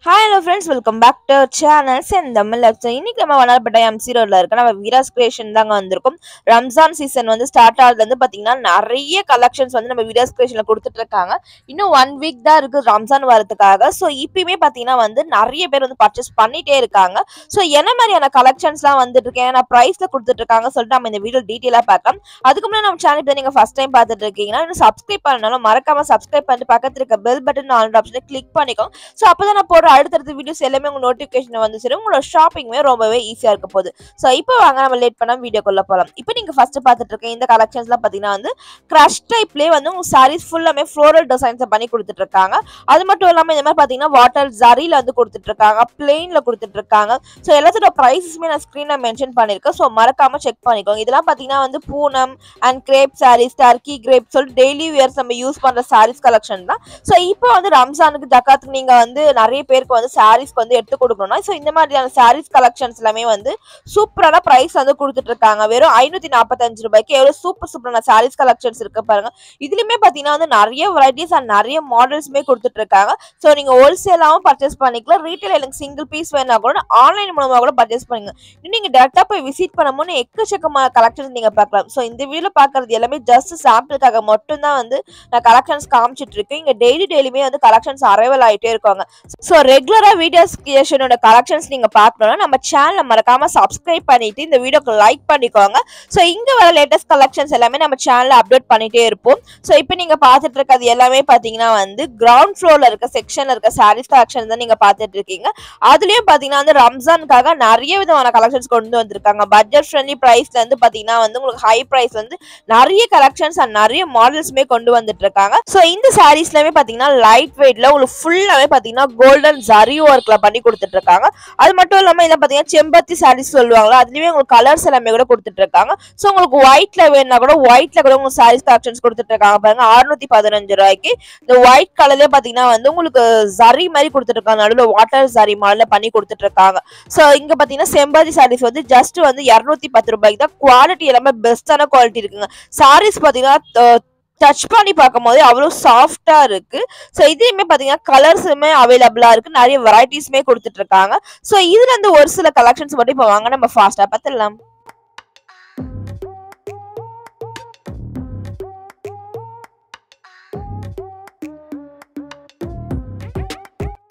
Hi hello friends, welcome back to our channel. இன்னைக்கு நம்ம Vannarapettai MC ரோட்ல இருக்க நம்ம வீராஸ் கிரியேஷன் தாங்க வந்திருக்கோம். ரம்ஜான் சீசன் வந்து ஸ்டார்ட் ஆகுதுல இருந்து பாத்தீங்கன்னா நிறைய கலெக்ஷன்ஸ் வந்து நம்ம வீராஸ் கிரியேஷன்ல கொடுத்துட்டு இருக்காங்க. இன்னும் 1 வீக் தான் இருக்கு ரம்ஜான் வரதுக்காக. சோ இப்பயுமே பாத்தீங்கன்னா வந்து நிறைய பேர் வந்து பர்ச்சேஸ் பண்ணிட்டே இருக்காங்க. சோ என்ன மாதிரியான கலெக்ஷன்ஸ்லாம் வந்துட்டு இருக்கு, ஏன்னா பிரைஸ்ல கொடுத்துட்டு இருக்காங்க சொல்லிட்டு நம்ம இந்த வீடியோ டீடைலா பார்க்கலாம். அதுக்கு முன்னாடி நம்ம சேனல் நீங்க ஃபர்ஸ்ட் டைம் பார்த்துட்டு இருக்கீங்கன்னா இன்னும் சப்ஸ்கிரைப் பண்ணனாலும் மறக்காம சப்ஸ்கிரைப் பண்ணிட்டு பக்கத்துல இருக்க பெல் பட்டன் ஆல் ஆப்ஷனை கிளிக் பண்ணிக்கோங்க. சோ அப்பதான் நான் போற அடுத்தடுத்த வீடியோஸ் எல்லாமே உங்க நோட்டிபிகேஷன் வந்து சரி உங்களோட ஷாப்பிங்மே ரொம்பவே ஈஸியா இருக்க போகுது. சோ இப்போ வாங்க நம்ம லேட் பண்ணாம வீடியோக்குள்ள போலாம். இப்போ நீங்க ஃபர்ஸ்ட் பார்த்துட்டு இருக்க இந்த கலெக்ஷன்ஸ்லாம் பாத்தீங்கன்னா வந்து கிரஷ் டைப்லயே வந்து உங்க சாரீஸ் ஃபுல்லாமே ஃப்ளோரல் டிசைன்ஸ் பண்ணி கொடுத்துட்டு இருக்காங்க. அது மட்டும் இல்லாம இந்த மாதிரி பாத்தீங்கன்னா வாட்டர் ஜரில வந்து கொடுத்துட்டு இருக்காங்க, பிளெயின்ல கொடுத்துட்டு இருக்காங்க. சோ எல்லாத்தோட பிரைஸஸ்மே நான் ஸ்கிரீன்ல மென்ஷன் பண்ணிருக்கேன். சோ மறக்காம செக் பண்ணிக்கோங்க. இதெல்லாம் பாத்தீங்கன்னா வந்து Poonam and crepe saris, Turkey crepe சொல்லிட்டு டெய்லி வியர்ஸ் நம்ம யூஸ் பண்ற சாரீஸ் கலெக்ஷன் தான். சோ இப்போ வந்து ரம்ஜானுக்கு ஜக்காத்துக்கு நீங்க வந்து நிறைய பேருக்கு வந்து சாரீஸ்க்கு வந்து எடுத்து கொடுக்கணும். ஸோ இந்த மாதிரியான சாரீஸ் கலெக்ஷன்ஸ் எல்லாமே வந்து சூப்பரான பிரைஸ் வந்து கொடுத்துட்டு இருக்காங்க. வெறும் 545 ரூபாய்க்கு எவ்வளவு சூப்பரான சாரீஸ் கலெக்ஷன்ஸ் இருக்கு பாருங்க. இதுலயுமே பாத்தீங்கன்னா வந்து நிறைய வெரைட்டிஸ் அண்ட் நிறைய மாடல்ஸ்மே கொடுத்துட்டு இருக்காங்க. ஸோ நீங்க ஹோல்சேலாவும் பர்ச்சேஸ் பண்ணிக்கலாம், ரீட்டைல் எனக்கு சிங்கிள் பீஸ் வேணா கூட ஆன்லைன் மூலமா கூட பர்ச்சேஸ் பண்ணுங்க. நீங்க டேரக்டா போய் விசிட் பண்ணும்போது எக்கச்சக்கமான கலெக்ஷன்ஸ் நீங்க பார்க்கலாம். ஸோ இந்த வீடியோல பாக்குறது எல்லாமே ஜஸ்ட் சாம்பிளுக்காக மட்டும் தான் வந்து நான் கலெக்ஷன்ஸ் காமிச்சிட்டு இருக்கேன். இங்க டெய்லியுமே வந்து கலெக்ஷன்ஸ் அரைவல் ஆயிட்டே இருக்காங்க. ஸோ ரெகுலரா வீடியோஸ் கிரியேஷனோட கலெக்ஷன்ஸ் நீங்க பார்க்கணும்னா நம்ம சேனலை மறக்காம சப்ஸ்கிரைப் பண்ணிட்டு இந்த வீடியோக்கு லைக் பண்ணிக்கோங்க. ஸோ இங்க வர லேட்டஸ்ட் கலெக்ஷன்ஸ் எல்லாமே நம்ம சேனல்ல அப்டேட் பண்ணிட்டே இருப்போம். ஸோ இப்போ நீங்க பார்த்துட்டு இருக்கிறது எல்லாமே பாத்தீங்கன்னா வந்து கிரவுண்ட் ஃப்ளோர்ல இருக்க செக்ஷன்ல இருக்க சாரீஸ் கலெக்ஷன் தான் நீங்க பார்த்துட்டு இருக்கீங்க. அதுலயும் பாத்தீங்கன்னா வந்து ரம்ஜானுக்காக நிறைய விதமான கலெக்ஷன்ஸ் கொண்டு வந்திருக்காங்க. பட்ஜெட் ஃப்ரெண்ட்லி பிரைஸ்ல இருந்து பாத்தீங்கன்னா வந்து உங்களுக்கு ஹை பிரைஸ் வந்து நிறைய கலெக்ஷன்ஸ் அண்ட் நிறைய மாடல்ஸ்மே கொண்டு வந்துட்டு இருக்காங்க. ஸோ இந்த சாரீஸ்லமே பாத்தீங்கன்னா லைட் வெயிட்ல உங்களுக்கு ஃபுல்லாவே பாத்தீங்கன்னா கோல்டன் ஜரி ஒர்க்ல பண்ணி கொடுத்துட்டு இருக்காங்க. அது மட்டும் இல்லாம இதை பாத்தீங்கன்னா செம்பத்தி சாரீஸ் சொல்லுவாங்களா, அதுலயுமே உங்களுக்கு கலர்ஸ் எல்லாமே கூட கொடுத்துட்டு இருக்காங்க. சோ உங்களுக்கு ஒயிட்ல வேணா கூட ஒயிட்ல கூட உங்களுக்கு சாரீஸ் கலெக்ஷன்ஸ் கொடுத்துட்டு இருக்காங்க பாருங்க. 615 ரூபாய்க்கு இந்த ஒயிட் கலர்ல பாத்தீங்கன்னா வந்து உங்களுக்கு ஜரி மாதிரி கொடுத்துட்டு இருக்காங்க, நடுவில் வாட்டர் ஜரி மாடல பண்ணி கொடுத்துட்டு இருக்காங்க. சோ இங்க பாத்தீங்கன்னா செம்பத்தி சாரீஸ் வந்து ஜஸ்ட் வந்து 210 ரூபாய்க்கு தான். குவாலிட்டி எல்லாமே பெஸ்டான குவாலிட்டி இருக்குங்க. சாரீஸ் பாத்தீங்கன்னா டச் பண்ணி பார்க்கும் போது அவ்வளவு சாஃப்டா இருக்கு. ஸோ இதுலயுமே பாத்தீங்கன்னா கலர்ஸுமே அவைலபிளா இருக்கு, நிறைய வெரைட்டிஸ்மே கொடுத்துட்டு இருக்காங்க. ஸோ இதுல இருந்து ஒரு சில கலெக்ஷன்ஸ் மட்டும் இப்போ வாங்க நம்ம ஃபாஸ்டா பார்த்துடலாம்.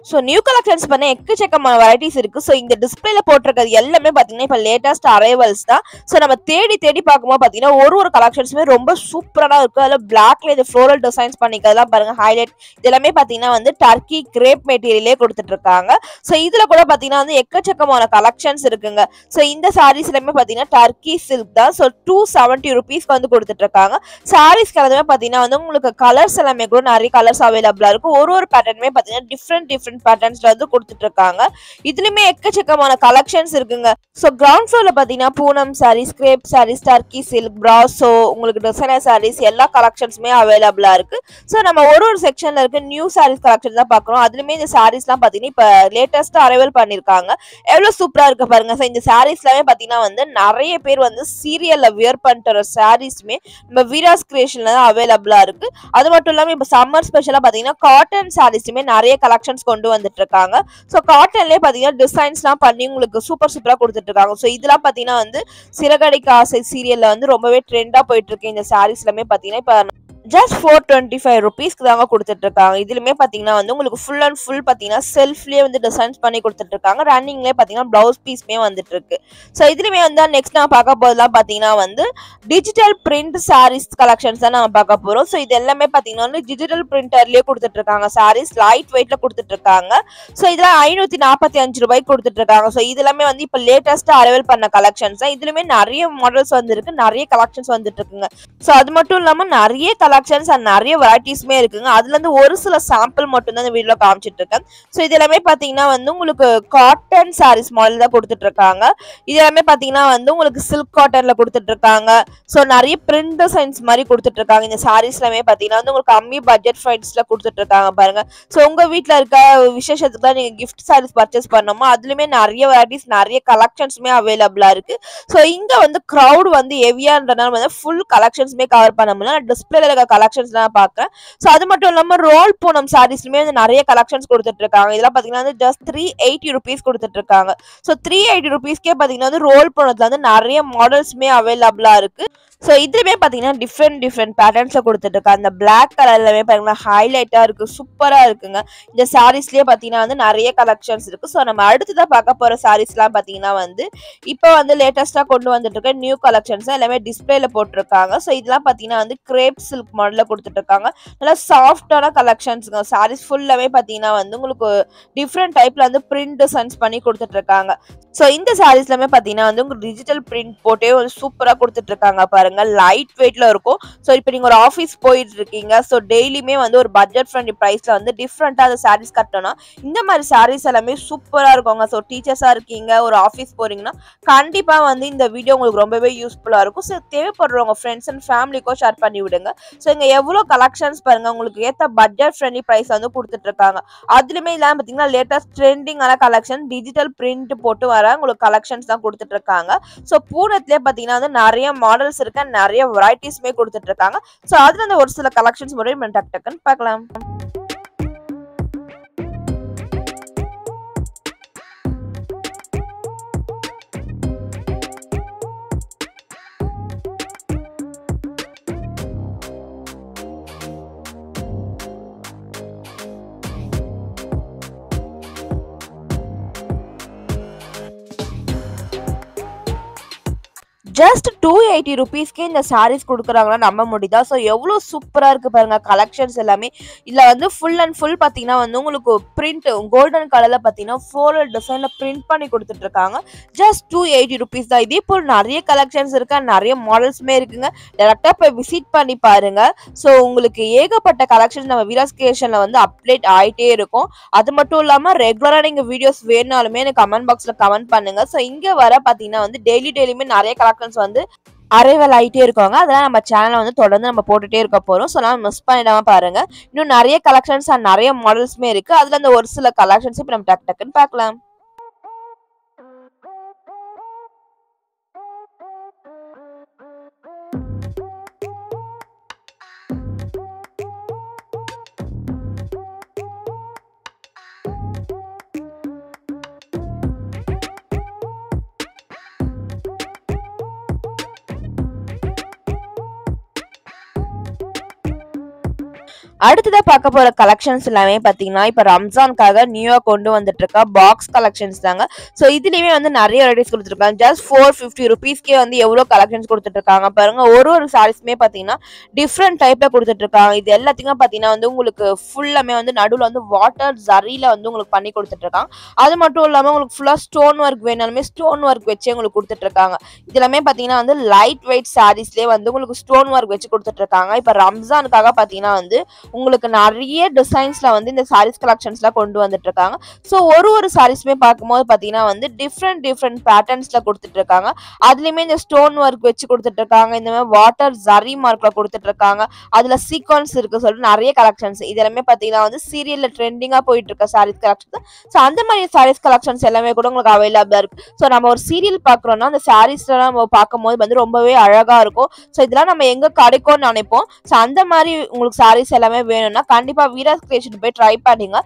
ஸோ நியூ கலெக்ஷன்ஸ் பண்ண எக்கச்சக்கமான வெரைட்டிஸ் இருக்கு. ஸோ இந்த டிஸ்பிளேல போட்டிருக்கிறது எல்லாமே பாத்தீங்கன்னா இப்போ லேட்டஸ்ட் அரைவல்ஸ் தான். ஸோ நம்ம தேடி பார்க்கும்போது பாத்தீங்கன்னா ஒரு கலெக்ஷன்ஸுமே ரொம்ப சூப்பரா இருக்கு. அதில் பிளாக்ல இந்த ஃப்ளோரல் டிசைன்ஸ் பண்ணிக்கிறதெல்லாம் பாருங்க, ஹைலைட் இது எல்லாமே பாத்தீங்கன்னா வந்து டர்க்கி கிரேப் மெட்டீரியலே கொடுத்துட்டு இருக்காங்க. ஸோ இதுல கூட பாத்தீங்கன்னா வந்து எக்கச்சக்கமான கலெக்ஷன்ஸ் இருக்குங்க. ஸோ இந்த சாரீஸ் எல்லாமே பாத்தீங்கன்னா டர்க்கி சில்க் தான். ஸோ 270 ருபீஸ்க்கு வந்து கொடுத்துட்டு இருக்காங்க. சாரீஸ் எல்லாமே பாத்தீங்கன்னா வந்து உங்களுக்கு கலர்ஸ் எல்லாமே கூட நிறைய கலர்ஸ் அவைலபிளா இருக்கும். ஒரு பேட்டர்னுமே பாத்தீங்கன்னா டிஃப்ரெண்ட் பேட்டர்ன்ஸ்ல வந்து கொடுத்துட்டு இருக்காங்க. இதுலயுமே எக்கச்சக்கமான கலெக்ஷன்ஸ் இருக்குங்க. சோ கிரவுண்ட் ஃப்ளோர்ல பாத்தீங்கன்னா Poonam sarees, crepe saris, turkey silk, பிராசோ, உங்களுக்கு டிசைனர் சாரீஸ் எல்லா கலெக்ஷன்ஸுமே அவைலபிளா இருக்கு. சோ நம்ம ஒரு செக்ஷன்ல இருக்க நியூ சாரீஸ் கலெக்ஷன் தான் பாக்குறோம். அதுலயுமே இந்த சாரீஸ் எல்லாம் பாத்தீங்கன்னா இப்ப லேட்டஸ்டா அரைவல் பண்ணிருக்காங்க. எவ்வளவு சூப்பரா இருக்கு பாருங்க. சோ இந்த சாரீஸ் எல்லாமே பாத்தீங்கன்னா வந்து நிறைய பேர் வந்து சீரியல்ல வியர் பண்ற சாரீஸ்மே நம்ம வீராஸ் கிரியேஷன்ல தான் அவைலபிளா இருக்கு. அது மட்டும் இல்லாம இப்ப சம்மர் ஸ்பெஷலா பாத்தீங்கன்னா காட்டன் சாரீஸ்மே நிறைய கலெக்ஷன்ஸ் கொண்டு வந்துட்டு இருக்காங்க. சோ காட்டன்லயே பாத்தீங்கன்னா டிசைன்ஸ்லாம் பண்ணி உங்களுக்கு சூப்பரா கொடுத்துட்டு இருக்காங்க. சோ இதெல்லாம் பாத்தீங்கன்னா வந்து சிறகடிக்க ஆசை சீரியல்ல வந்து ரொம்பவே ட்ரெண்டா போயிட்டு இருக்கு. இந்த சாரீஸ் எல்லாமே பாத்தீங்கன்னா இப்ப ஜஸ்ட் 425 ருபீஸ்க்கு தாங்க கொடுத்துட்டு இருக்காங்க. இதுலயுமே பாத்தீங்கன்னா வந்து உங்களுக்கு ஃபுல் அண்ட் ஃபுல் பாத்தீங்கன்னா செல்ஃப்லயே வந்து டிசைன்ஸ் பண்ணி கொடுத்துட்டு இருக்காங்க. ரன்னிங்லயே பாத்தீங்கன்னா பிளவுஸ் பீஸ்மே வந்துட்டு இருக்கு. சோ இதுலயுமே வந்து நெக்ஸ்ட் நான் பார்க்க போதெல்லாம் பாத்தீங்கன்னா வந்து டிஜிட்டல் பிரிண்ட் சாரீஸ் கலெக்ஷன்ஸ் தான் நம்ம பார்க்க போறோம். சோ இது எல்லாமே பாத்தீங்கன்னா வந்து டிஜிட்டல் பிரிண்டர்லயே கொடுத்துட்டு இருக்காங்க. சாரீஸ் லைட் வெயிட்ல கொடுத்துட்டு இருக்காங்க. சோ இதெல்லாம் 545 ரூபாய்க்கு கொடுத்துட்டு இருக்காங்க. சோ இது எல்லாமே வந்து இப்ப லேட்டஸ்டா அரைவல் பண்ண கலெக்ஷன்ஸ் தான். இதுலயுமே நிறைய மாடல்ஸ் வந்து இருக்கு, நிறைய கலெக்ஷன்ஸ் வந்துட்டு இருக்குங்க. சோ அது மட்டும் இல்லாம நிறைய கலெக்ஷன்ஸ் அண்ட் நிறைய வெரைட்டிஸ்மே இருக்குங்க. அதுல இருந்து ஒரு சில சாம்பிள் மட்டும் தான் இந்த வீடியோல காமிச்சிட்டு இருக்கேன். சோ இது எல்லாமே பாத்தீங்கன்னா வந்து உங்களுக்கு காட்டன் சாரீஸ் மாடல் தான் கொடுத்துட்டு இருக்காங்க. இது எல்லாமே பாத்தீங்கன்னா வந்து உங்களுக்கு சில்க் காட்டன்ல கொடுத்துட்டு இருக்காங்க. சோ நிறைய பிரிண்ட் டிசைன்ஸ் மாதிரி கொடுத்துட்டு இருக்காங்க. இந்த சாரீஸ் எல்லாமே பாத்தீங்கன்னா வந்து உங்களுக்கு கம்மி பட்ஜெட் பிரைஸ்ல கொடுத்துட்டு இருக்காங்க பாருங்க. சோ உங்க வீட்டுல இருக்க விசேஷத்துக்கு தான் நீங்க கிஃப்ட் சாரீஸ் பர்ச்சேஸ் பண்ணணுமா, அதுலயுமே நிறைய வெரைட்டிஸ் நிறைய கலெக்ஷன்ஸ்மே அவைலபிளா இருக்கு. சோ இங்க வந்து கிரௌட் வந்து ஹெவியான்றனால வந்து ஃபுல் கலெக்ஷன்ஸ்மே கவர் பண்ண முடியல. டிஸ்பிளேல சில கலெக்ஷன்ஸ்லாம் பார்க்குறேன். ஸோ அது மட்டும் இல்லாம ரோல் பூனம் சாரீஸ்லுமே வந்து நிறைய கலெக்ஷன்ஸ் கொடுத்துட்டு இருக்காங்க. இதெல்லாம் பார்த்தீங்கன்னா வந்து ஜஸ்ட் 380 rupees கொடுத்துட்டு இருக்காங்க. ஸோ 380 rupeesக்கே பார்த்தீங்கன்னா வந்து ரோல் பூனத்துல வந்து நிறைய மாடல்ஸுமே அவைலபிளா இருக்கு. ஸோ இதுலயுமே பார்த்தீங்கன்னா டிஃப்ரெண்ட் பேட்டர்ன்ஸ்ல கொடுத்துட்டு இருக்காங்க. அந்த பிளாக் கலர்லவே பாருங்களா ஹைலைட்டா இருக்கு, சூப்பரா இருக்குங்க. இந்த சாரீஸ்லயே பார்த்தீங்கன்னா வந்து நிறைய கலெக்ஷன்ஸ் இருக்கு. ஸோ நம்ம அடுத்ததான் பார்க்க போற சாரீஸ்லாம் பார்த்தீங்கன்னா வந்து இப்போ வந்து லேட்டஸ்டா கொண்டு வந்துட்டு இருக்க நியூ கலெக்ஷன்ஸ் எல்லாமே டிஸ்பிளேல போட்டிருக்காங்க. ஸோ இதெல்லாம் பார்த்தீங்கன்னா வந்து கிரேப் சில்க் மாடல்ல கொடுத்துட்டு இருக்காங்க. நல்லா சாஃப்டான கலெக்ஷன்ஸ்ங்க. சாரீஸ் ஃபுல்லாவே பார்த்தீங்கன்னா வந்து உங்களுக்கு டிஃப்ரெண்ட் டைப்ல வந்து பிரிண்ட் டிசைன்ஸ் பண்ணி கொடுத்துட்டு இருக்காங்க. ஸோ இந்த சாரீஸ்லாமே பார்த்தீங்கன்னா வந்து உங்களுக்கு டிஜிட்டல் பிரிண்ட் போட்டே ஒரு சூப்பராக கொடுத்துட்டு இருக்காங்க பாருங்க. லைட் வெயிட்ல இருக்கும். ஸோ இப்போ நீங்கள் ஒரு ஆஃபீஸ் போயிட்டு இருக்கீங்க, ஸோ டெய்லியுமே வந்து ஒரு பட்ஜெட் ஃப்ரெண்ட்லி ப்ரைஸ்ல வந்து டிஃப்ரெண்ட்டாக அந்த சாரீஸ் கட்டணும். இந்த மாதிரி சாரீஸ் எல்லாமே சூப்பராக இருக்குங்க. ஸோ டீச்சர்ஸாக இருக்கீங்க, ஒரு ஆஃபீஸ் போறீங்கன்னா கண்டிப்பாக வந்து இந்த வீடியோ உங்களுக்கு ரொம்பவே யூஸ்ஃபுல்லாக இருக்கும். ஸோ தேவைப்படுறவங்க ஃப்ரெண்ட்ஸ் அண்ட் ஃபேமிலிக்கோ ஷேர் பண்ணி விடுங்க. ஸோ இங்கே எவ்வளோ கலெக்ஷன்ஸ் பாருங்க, உங்களுக்கு ஏற்ற பட்ஜெட் ஃப்ரெண்ட்லி ப்ரைஸ் வந்து கொடுத்துட்டு இருக்காங்க. அதுலயுமே இல்லாமல் பார்த்தீங்கன்னா லேட்டஸ்ட் ட்ரெண்டிங்கான கலெக்ஷன் டிஜிட்டல் பிரிண்ட் போட்டு வர உங்களுக்கு கலெக்ஷன்ஸ் தான் கொடுத்துட்டு இருக்காங்க. ஸோ பூனத்திலே பார்த்தீங்கன்னா வந்து நிறைய மாடல்ஸ் இருக்கு, நிறைய வெரைட்டிஸ்மே கொடுத்துட்டு இருக்காங்க. ஸோ அதுல இந்த ஒரு சில கலெக்ஷன்ஸ் மட்டும் டக்குன்னு பார்க்கலாம். ஜஸ்ட் 280 rupeesக்கே இந்த சாரீஸ் கொடுக்குறாங்கன்னா நம்ப முடியுதா? ஸோ எவ்வளோ சூப்பராக இருக்கு பாருங்க கலெக்ஷன்ஸ் எல்லாமே. இதில் வந்து ஃபுல் அண்ட் ஃபுல் பார்த்தீங்கன்னா வந்து உங்களுக்கு பிரிண்ட் கோல்டன் கலரில் பார்த்தீங்கன்னா ஃப்ளோரல் டிசைனில் பிரிண்ட் பண்ணி கொடுத்துட்டு இருக்காங்க. ஜஸ்ட் 280 rupees தான். இதே போல் நிறைய கலெக்ஷன்ஸ் இருக்கு, நிறைய மாடல்ஸுமே இருக்குங்க. டேரெக்டாக போய் விசிட் பண்ணி பாருங்க. ஸோ உங்களுக்கு ஏகப்பட்ட கலெக்ஷன்ஸ் நம்ம வீராஸ் கிரியேஷனில் வந்து அப்டேட் ஆகிட்டே இருக்கும். அது மட்டும் இல்லாமல் ரெகுலராக நீங்கள் வீடியோஸ் வேணாலுமே எனக்கு கமெண்ட் பாக்ஸில் கமெண்ட் பண்ணுங்க. ஸோ இங்கே வர பார்த்தீங்கன்னா வந்து டெய்லியுமே நிறைய கலெக்ஷன்ஸ் வந்து அரைவல் ஆயிட்டே இருக்காங்க. அதெல்லாம் நம்ம சேனலை வந்து தொடர்ந்து நம்ம போட்டுட்டே இருக்க போறோம். ஸோ நான் மிஸ் பண்ணிடாம பாருங்க. இன்னும் நிறைய கலெக்ஷன்ஸ் அண்ட் நிறைய மாடல்ஸுமே இருக்கு. அதுல அந்த ஒரு சில கலெக்ஷன்ஸ் இப்போ நம்ம டக்குன்னு பார்க்கலாம். அடுத்ததா பார்க்க போற கலெக்ஷன்ஸ் எல்லாமே பார்த்தீங்கன்னா இப்போ ரம்ஜானுக்காக நியூயா கொண்டு வந்துட்டு இருக்க பாக்ஸ் கலெக்ஷன்ஸ் தாங்க. ஸோ இதுலயுமே வந்து நிறைய வெரைட்டிஸ் கொடுத்துருக்காங்க. ஜஸ்ட் 450 rupeesக்கே வந்து எவ்வளோ கலெக்ஷன்ஸ் கொடுத்துட்டு இருக்காங்க பாருங்க. ஒரு சாரீஸ்மே பார்த்தீங்கன்னா டிஃப்ரெண்ட் டைப்ல கொடுத்துட்டு இருக்காங்க. இது எல்லாத்தையும் பார்த்தீங்கன்னா வந்து உங்களுக்கு ஃபுல்லாமே வந்து நடுவில் வந்து வாட்டர் ஜரியில வந்து உங்களுக்கு பண்ணி கொடுத்துட்டு இருக்காங்க. அது மட்டும் இல்லாமல் உங்களுக்கு ஃபுல்லா ஸ்டோன் ஒர்க் வேணாலுமே ஸ்டோன் ஒர்க் வச்சு உங்களுக்கு கொடுத்துட்டு இருக்காங்க. இதெல்லாமே பார்த்தீங்கன்னா வந்து லைட் வெயிட் சாரீஸ்லேயே வந்து உங்களுக்கு ஸ்டோன் ஒர்க் வச்சு கொடுத்துட்டு இருக்காங்க. இப்போ ரம்ஜானுக்காக பார்த்தீங்கன்னா வந்து உங்களுக்கு நிறைய டிசைன்ஸ்ல வந்து இந்த சாரீஸ் கலெக்ஷன்ஸ்ல கொண்டு வந்துட்டு இருக்காங்க. ஸோ ஒரு சாரீஸ்மே பார்க்கும்போது பார்த்தீங்கன்னா வந்து டிஃப்ரெண்ட் பேட்டர்ன்ஸ்ல கொடுத்துட்டு இருக்காங்க. அதுலயுமே இந்த ஸ்டோன் ஒர்க் வச்சு கொடுத்துட்டு இருக்காங்க. இந்த மாதிரி வாட்டர் ஜரி மார்க்ல கொடுத்துட்டு இருக்காங்க. அதுல சீக்வன்ஸ் இருக்கு சொல்லிட்டு நிறைய கலெக்ஷன்ஸ். இதெல்லாமே பார்த்தீங்கன்னா வந்து சீரியல்ல ட்ரெண்டிங்கா போயிட்டு இருக்க சாரீஸ் கலெக்ஷன். ஸோ அந்த மாதிரி சாரீஸ் கலெக்ஷன்ஸ் எல்லாமே கூட உங்களுக்கு அவைலபிளா இருக்கு. ஸோ நம்ம ஒரு சீரியல் பார்க்குறோம்னா அந்த சாரீஸ்லாம் நம்ம பார்க்கும்போது வந்து ரொம்பவே அழகா இருக்கும். ஸோ இதெல்லாம் நம்ம எங்க கிடைக்கும்னு நினைப்போம். ஸோ அந்த மாதிரி உங்களுக்கு சாரீஸ் எல்லாமே வேணும்னா கண்டிப்பா வீராஸ் கிரியேஷன் போய் ட்ரை பண்ணுங்க.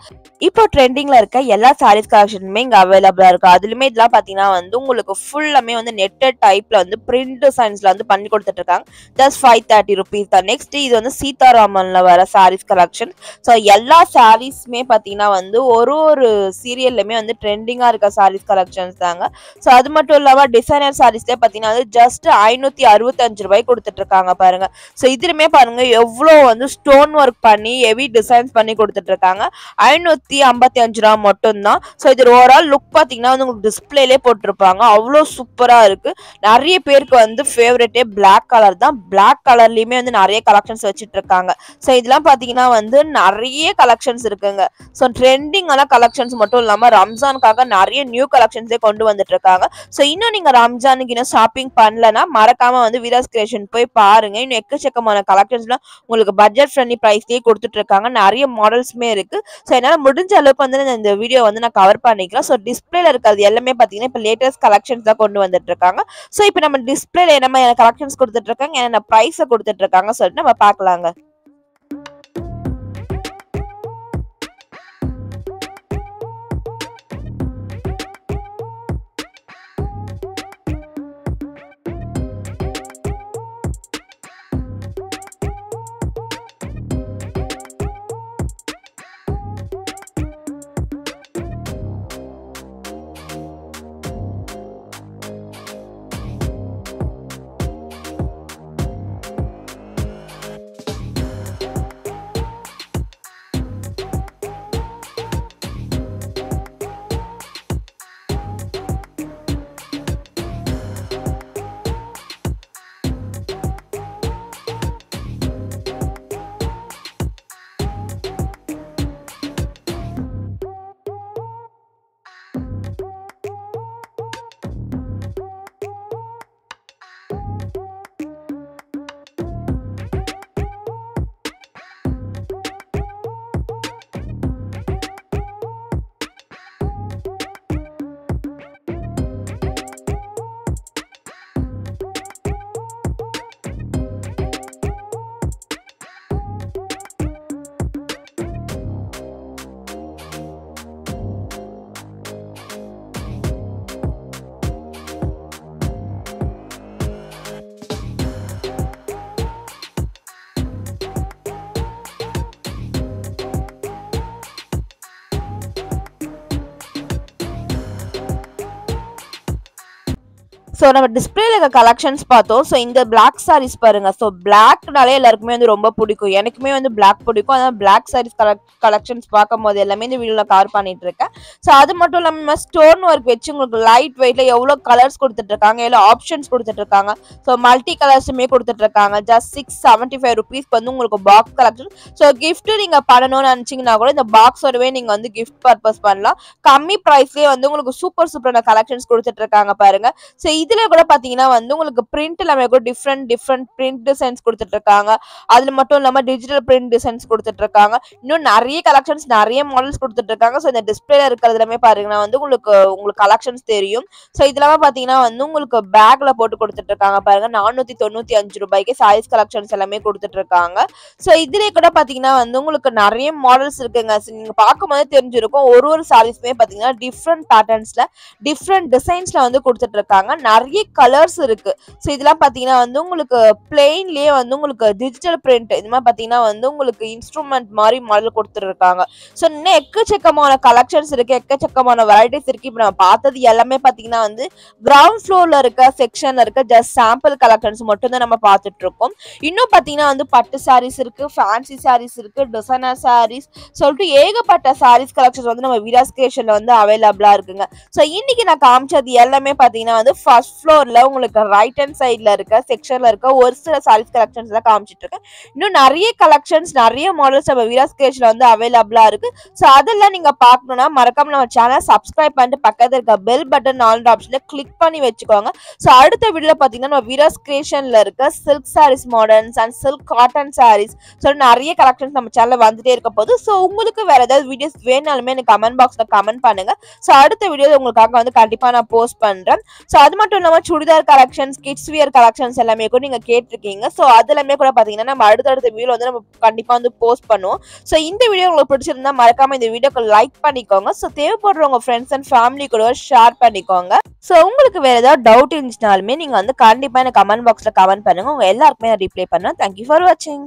இப்போ ட்ரெண்டிங்ல இருக்க எல்லா சாரீஸ் கலெக்ஷனுமே இங்க அவைலபிளா இருக்கு. அதுலயுமே இதெல்லாம் பாத்தீங்கன்னா வந்து உங்களுக்கு ஃபுல்லாமே வந்து நெட்டட் டைப்ல வந்து பிரிண்ட் டிசைன்ஸ்ல வந்து பண்ணி கொடுத்துட்டு இருக்காங்க. ஜஸ்ட் 530 rupees தான். நெக்ஸ்ட் இது வந்து சீதாராமன்ல வர சாரீஸ் கலெக்ஷன். ஸோ எல்லா சாரீஸ்மே பாத்தீங்கன்னா வந்து ஒரு சீரியல்லுமே வந்து ட்ரெண்டிங்கா இருக்க சாரீஸ் கலெக்ஷன்ஸ் தாங்க. ஸோ அது மட்டும் இல்லாம டிசைனர் சாரீஸ்ல பாத்தீங்கன்னா வந்து ஜஸ்ட் 565 ரூபாய் கொடுத்துட்டு இருக்காங்க பாருங்க. ஸோ இதுலயுமே பாருங்க எவ்வளவு வந்து ஸ்டோன் ஒர்க் பண்ணி ஹெவி டிசைன்ஸ் பண்ணி கொடுத்துட்டு இருக்காங்க. 555 ரூபா மட்டும் தான். ஸோ இது ஓவரால் லுக் பார்த்தீங்கன்னா வந்து உங்களுக்கு டிஸ்பிளேலே போட்டிருப்பாங்க. அவ்வளோ சூப்பரா இருக்கு. நிறைய பேருக்கு வந்து ஃபேவரட்டே பிளாக் கலர் தான். பிளாக் கலர்லயுமே வந்து நிறைய கலெக்ஷன்ஸ் வச்சுட்டு இருக்காங்க. ஸோ இதெல்லாம் பார்த்தீங்கன்னா வந்து நிறைய கலெக்ஷன்ஸ் இருக்குங்க. ஸோ ட்ரெண்டிங்கான கலெக்ஷன்ஸ் மட்டும் இல்லாமல் ரம்ஜானுக்காக நிறைய நியூ கலெக்ஷன்ஸே கொண்டு வந்துட்டு இருக்காங்க. ஸோ இன்னும் நீங்க ரம்ஜானுக்கு இன்னும் ஷாப்பிங் பண்ணலன்னா மறக்காம வந்து வீராஸ் கிரியேஷன் போய் பாருங்க. இன்னும் எக்கச்சக்கமான கலெக்ஷன்ஸ்லாம் உங்களுக்கு பட்ஜெட் ஃப்ரெண்ட்லி பிரைஸ் பிரைஸ்லயே கொடுத்துட்டு இருக்காங்க. நிறைய மாடல்ஸுமே இருக்கு. ஸோ என்னால முடிஞ்ச அளவுக்கு வந்து இந்த வீடியோ வந்து நான் கவர் பண்ணிக்கிறேன். ஸோ டிஸ்பிளேல இருக்கிறது எல்லாமே பார்த்தீங்கன்னா இப்போ லேட்டஸ்ட் கலெக்ஷன்ஸ் தான் கொண்டு வந்துட்டு இருக்காங்க. ஸோ இப்போ நம்ம டிஸ்பிளேல என்ன மாதிரியான கலெக்ஷன்ஸ் கொடுத்துட்டு இருக்காங்க, என்னென்ன ப்ரைஸை கொடுத்துட்டு இருக்காங்க சொல்லிட்டு நம்ம பார்க்கலாங்க. ஸோ நம்ம டிஸ்பிளேல இருக்க கலெக்ஷன்ஸ் பார்த்தோம். ஸோ இந்த பிளாக் சாரீஸ் பாருங்க. ஸோ பிளாக்னாலே எல்லாருக்குமே வந்து ரொம்ப பிடிக்கும். எனக்குமே வந்து பிளாக் பிடிக்கும். அதான் பிளாக் சாரீஸ் கலெக்ஷன்ஸ் பார்க்கும் போது எல்லாமே இந்த வீடியோவில் கவர் பண்ணிட்டு இருக்கேன். ஸோ அது மட்டும் இல்லாமல் ஸ்டோன் ஒர்க் வச்சு உங்களுக்கு லைட் வெயிட்ல எவ்வளோ கலர்ஸ் கொடுத்துட்டு இருக்காங்க, எவ்வளோ ஆப்ஷன்ஸ் கொடுத்துட்டு இருக்காங்க. ஸோ மல்டி கலர்ஸுமே கொடுத்துட்டு இருக்காங்க. ஜஸ்ட் 675 rupeesக்கு வந்து உங்களுக்கு பாக்ஸ் கலெக்ஷன். ஸோ கிஃப்ட் நீங்க பண்ணணும்னு நினைச்சீங்கன்னா கூட இந்த பாக்ஸோடவே நீங்க வந்து கிஃப்ட் பர்பஸ் பண்ணலாம். கம்மி ப்ரைஸ்லேயே வந்து உங்களுக்கு சூப்பரான கலெக்ஷன்ஸ் கொடுத்துட்டு இருக்காங்க பாருங்க. ஸோ இதுல கூட பாத்தீங்கன்னா வந்து உங்களுக்கு பிரிண்ட் எல்லாமே கூட டிஃப்ரெண்ட் பிரிண்ட் டிசைன்ஸ் கொடுத்துட்டு இருக்காங்க. அதுல மட்டும் இல்லாம டிஜிட்டல் பிரிண்ட் டிசைன்ஸ் கொடுத்துட்டு இருக்காங்க. இன்னும் நிறைய கலெக்ஷன்ஸ் நிறைய மாடல்ஸ் கொடுத்துட்டு இருக்காங்க. ஸோ இந்த டிஸ்பிளேல இருக்கிறது எல்லாமே பாருங்கன்னா வந்து உங்களுக்கு கலெக்ஷன்ஸ் தெரியும். ஸோ இதெல்லாம் பாத்தீங்கன்னா வந்து உங்களுக்கு பேக்ல போட்டு கொடுத்துட்டு இருக்காங்க பாருங்க. 495 ரூபாய்க்கு சாரீஸ் கலெக்ஷன்ஸ் எல்லாமே கொடுத்துட்டு இருக்காங்க. ஸோ இதுல கூட பாத்தீங்கன்னா வந்து உங்களுக்கு நிறைய மாடல்ஸ் இருக்குங்க. நீங்க பார்க்கும்போது தெரிஞ்சிருக்கும். ஒரு சாரீஸ்மே பாத்தீங்கன்னா டிஃப்ரெண்ட் பேட்டர்ன்ஸ்ல டிஃப்ரெண்ட் டிசைன்ஸ்ல வந்து கொடுத்துட்டு இருக்காங்க. நிறைய கலர்ஸ் இருக்கு. ஸோ இதெல்லாம் பாத்தீங்கன்னா வந்து உங்களுக்கு பிளெயின்லயே வந்து உங்களுக்கு டிஜிட்டல் பிரிண்ட் இது மாதிரி பாத்தீங்கன்னா வந்து உங்களுக்கு இன்ஸ்ட்ருமெண்ட் மாதிரி மாடல் கொடுத்துட்டு இருக்காங்க. ஸோ இன்னும் எக்கச்சக்கமான கலெக்ஷன்ஸ் இருக்கு, எக்கச்சக்கமான வெரைட்டிஸ் இருக்கு. இப்போ நம்ம பார்த்தது எல்லாமே பாத்தீங்கன்னா வந்து கிரவுண்ட் ஃப்ளோர்ல இருக்க செக்ஷன்ல இருக்க ஜஸ்ட் சாம்பிள் கலெக்ஷன்ஸ் மட்டும் தான் நம்ம பார்த்துட்டு இருக்கோம். இன்னும் பாத்தீங்கன்னா வந்து பட்டு சாரீஸ் இருக்கு, ஃபேன்சி சாரீஸ் இருக்கு, டிசைனர் சாரீஸ் சொல்லிட்டு ஏகப்பட்ட சாரீஸ் கலெக்ஷன்ஸ் வந்து நம்ம வீராஸ் கிரியேஷன்ல வந்து அவைலபிளா இருக்குங்க. ஸோ இன்னைக்கு நான் காமிச்சது எல்லாமே பாத்தீங்கன்னா வந்து ஃபர்ஸ்ட் ஃப்ளோர்ல உங்களுக்கு ரைட் ஹேண்ட் சைட்ல இருக்க செக்ஷன்ல இருக்க ஒரு சில சாரீஸ் கலெக்ஷன்ஸ் தான் காமிச்சிட்டு இருக்கேன். இன்னும் நிறைய கலெக்ஷன்ஸ் நிறைய மாடல்ஸ் நம்ம வீராஸ் கிரியேஷன்ல வந்து அவைலபிளா இருக்கு. ஸோ அதெல்லாம் நீங்க பார்க்கணும்னா மறக்காம நம்ம சேனல் சப்ஸ்கிரைப் பண்ணிட்டு பக்கத்துல இருக்க பெல் பட்டன் ஆல் ஆப்ஷன்ல கிளிக் பண்ணி வச்சுக்கோங்க. ஸோ அடுத்த வீடியோல பாத்தீங்கன்னா நம்ம வீராஸ் கிரியேஷன்ல இருக்க silk sarees models and silk cotton sarees so நிறைய கலெக்ஷன்ஸ் நம்ம சேனல்ல வந்துட்டே இருக்க போது. ஸோ உங்களுக்கு வேற ஏதாவது வீடியோஸ் வேணாலுமே எனக்கு கமெண்ட் பாக்ஸ்ல கமெண்ட் பண்ணுங்க. ஸோ அடுத்த வீடியோல உங்களுக்காக வந்து கண்டிப்பா நான் போஸ்ட் பண்றேன். ஸோ அது மட்டும் இல்லாம churidar collections, kids wear collections எல்லாமே கூட நீங்க கேட்டிருக்கீங்க. ஸோ அது எல்லாமே கூட பாத்தீங்கன்னா நம்ம அடுத்தடுத்த வீடியோ வந்து நம்ம கண்டிப்பா வந்து போஸ்ட் பண்ணுவோம். ஸோ இந்த வீடியோ உங்களுக்கு பிடிச்சிருந்தா மறக்காம இந்த வீடியோக்கு லைக் பண்ணிக்கோங்க. ஸோ தேவைப்படுறவங்க ஃப்ரெண்ட்ஸ் அண்ட் ஃபேமிலி கூட ஷேர் பண்ணிக்கோங்க. ஸோ உங்களுக்கு வேற ஏதாவது டவுட் இருந்துச்சுனாலுமே நீங்க வந்து கண்டிப்பா எனக்கு கமெண்ட் பாக்ஸ்ல கமெண்ட் பண்ணுங்க. உங்க எல்லாருக்குமே நான் ரிப்ளை பண்ணுவேன். தேங்க்யூ ஃபார் வாட்சிங்.